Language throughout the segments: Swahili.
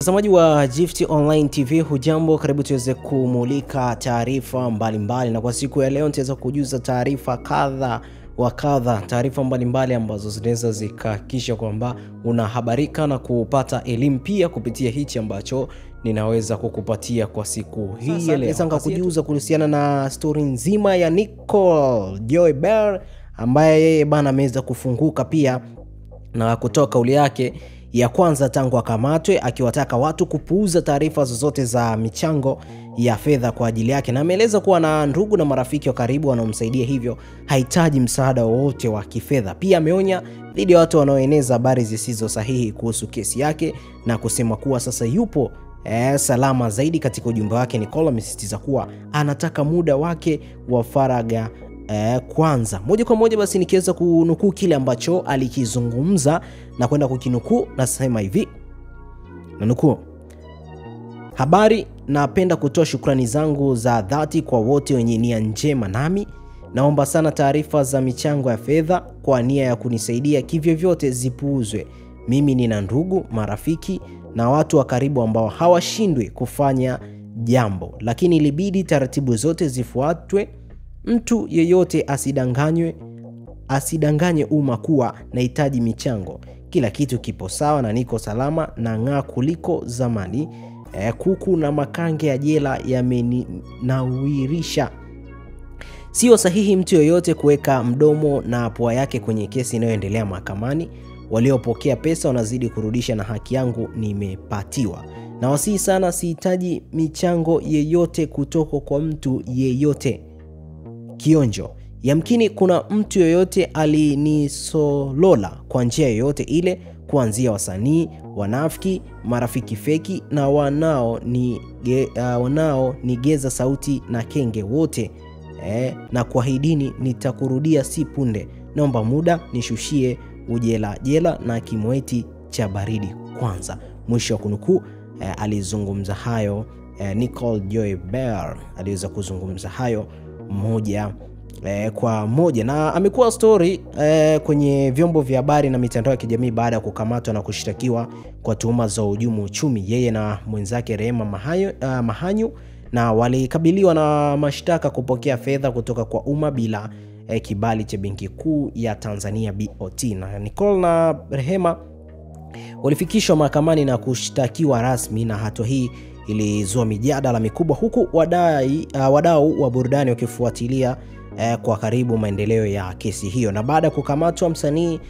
Mtazamaji wa Gift Online TV, hujambo, karibu tuweze kumulika taarifa mbalimbali, na kwa siku ya leo nitaweza kujuza taarifa kadha wa kadha, taarifa mbalimbali ambazo zinaweza zikahakikisha kwamba unahabarika na kupata elimu pia kupitia hichi ambacho ninaweza kukupatia kwa siku hii ya leo. Sasa kujuza kuhusiana na story nzima ya Nicole Joy Bear, ambaye yeye bana ameweza kufunguka pia na kutoa kauli yake ya kwanza tangu akamatwe, akiwataka watu kupuuza taarifa zozote za michango ya fedha kwa ajili yake, na ameeleza kuwa na ndugu na marafiki wa karibu wanaomsaidia, hivyo hahitaji msaada wowote wa kifedha. Pia ameonya dhidi ya watu wanaoeneza habari zisizo sahihi kuhusu kesi yake na kusema kuwa sasa yupo salama zaidi. Katika ujumbe wake, Nicole amesisitiza kuwa anataka muda wake wa faragha kwanza. Moja kwa moja basi nikiweza kunukuu kile ambacho alikizungumza na kwenda kukinukuu, nasema hivi, na nukuu: habari, napenda kutoa shukrani zangu za dhati kwa wote wenye nia njema nami. Naomba sana taarifa za michango ya fedha kwa nia ya kunisaidia kivyovyote zipuuzwe. Mimi nina ndugu, marafiki na watu wa karibu ambao hawashindwi kufanya jambo, lakini ilibidi taratibu zote zifuatwe. Mtu yeyote asidanganye umma kuwa nahitaji michango. Kila kitu kipo sawa na niko salama na ng'aa kuliko zamani. Kuku na makange ya jela yameninawirisha. Sio sahihi mtu yeyote kuweka mdomo na pua yake kwenye kesi inayoendelea mahakamani. Waliopokea pesa wanazidi kurudisha na haki yangu nimepatiwa. Na wasihi sana, sihitaji michango yeyote kutoka kwa mtu yeyote. Kionjo, yamkini kuna mtu yoyote alinisolola kwa njia yoyote ile, kuanzia wasanii, wanafiki, marafiki feki na wanaonigeza sauti na kenge wote. Na kuahidini nitakurudia si punde. Naomba muda nishushie jela na kimweti cha baridi kwanza. Mwisho wa kunukuu. Alizungumza hayo Nicole Joy Bear aliweza kuzungumza hayo moja kwa moja, na amekuwa story kwenye vyombo vya habari na mitandao ya kijamii baada ya kukamatwa na kushtakiwa kwa tuhuma za uhujumu uchumi. Yeye na mwenzake Rehema Mahanyu na walikabiliwa na mashtaka kupokea fedha kutoka kwa umma bila kibali cha Benki Kuu ya Tanzania BOT. Na Nicole na Rehema walifikishwa mahakamani na kushtakiwa rasmi, na hatua hii ilizua mijadala mikubwa, huku wadau wa burudani wakifuatilia kwa karibu maendeleo ya kesi hiyo. Na baada ya kukamatwa, msanii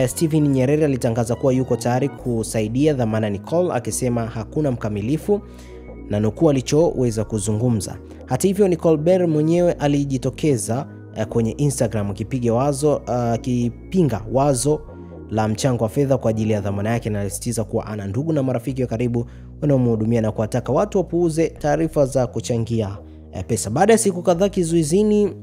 Steven Nyerere alitangaza kuwa yuko tayari kusaidia dhamana Nicole, akisema hakuna mkamilifu na nukuu alichoweza kuzungumza. Hata hivyo, Nicole Bear mwenyewe alijitokeza kwenye Instagram akipinga wazo la mchango wa fedha kwa ajili ya dhamana yake, na alisisitiza kuwa ana ndugu na marafiki wa karibu wanaomhudumia na kuwataka watu wapuuze taarifa za kuchangia pesa. Baada ya siku kadhaa kizuizini,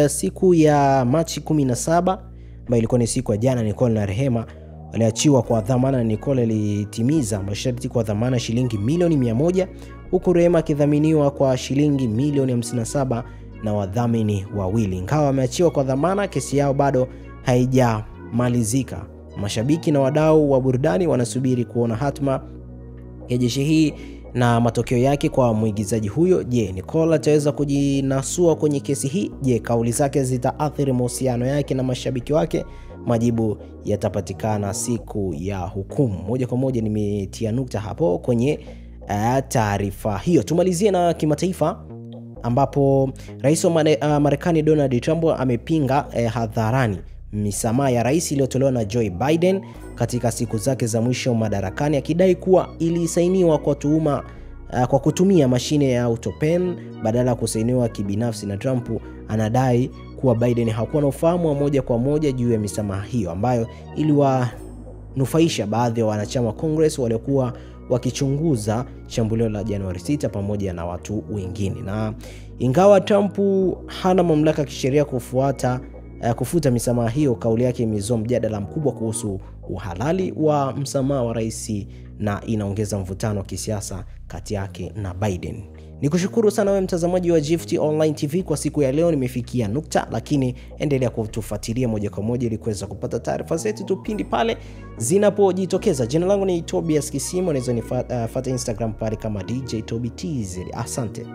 siku ya Machi 17 ambayo ilikuwa ni siku ya jana, Nicole na Rehema waliachiwa kwa dhamana. Nicole alitimiza masharti kwa dhamana shilingi milioni 100, huku Rehema akidhaminiwa kwa shilingi milioni 57 na wadhamini wawili. Ingawa wameachiwa kwa dhamana, kesi yao bado haijamalizika. Mashabiki na wadau wa burudani wanasubiri kuona hatma ya jeshi hii na matokeo yake kwa mwigizaji huyo. Je, Nicole ataweza kujinasua kwenye kesi hii? Je, kauli zake zitaathiri mahusiano yake na mashabiki wake? Majibu yatapatikana siku ya hukumu. Moja kwa moja nimetia nukta hapo kwenye taarifa hiyo. Tumalizie na kimataifa, ambapo Rais wa Marekani Donald Trump amepinga hadharani misamaha ya rais iliyotolewa na Joe Biden katika siku zake za mwisho madarakani, akidai kuwa ilisainiwa kwa tuhuma kwa kutumia mashine ya autopen badala ya kusainiwa kibinafsi. Na Trump anadai kuwa Biden hakuwa na ufahamu wa moja kwa moja juu ya misamaha hiyo, ambayo iliwanufaisha baadhi ya wanachama Congress waliokuwa wakichunguza shambulio la Januari 6 pamoja na watu wengine. Na ingawa Trump hana mamlaka kisheria kufuta misamaha hiyo, kauli yake imezua mjadala mkubwa kuhusu uhalali wa msamaha wa rais na inaongeza mvutano wa kisiasa kati yake na Biden. Nikushukuru sana wewe mtazamaji wa Gift Online TV. Kwa siku ya leo nimefikia nukta, lakini endelea kutufuatilia moja kwa moja ili kuweza kupata taarifa zetu tu pindi pale zinapojitokeza. Jina langu ni Tobias Kisimo, unaweza nifuata Instagram pale kama DJ Toby TZ. Asante.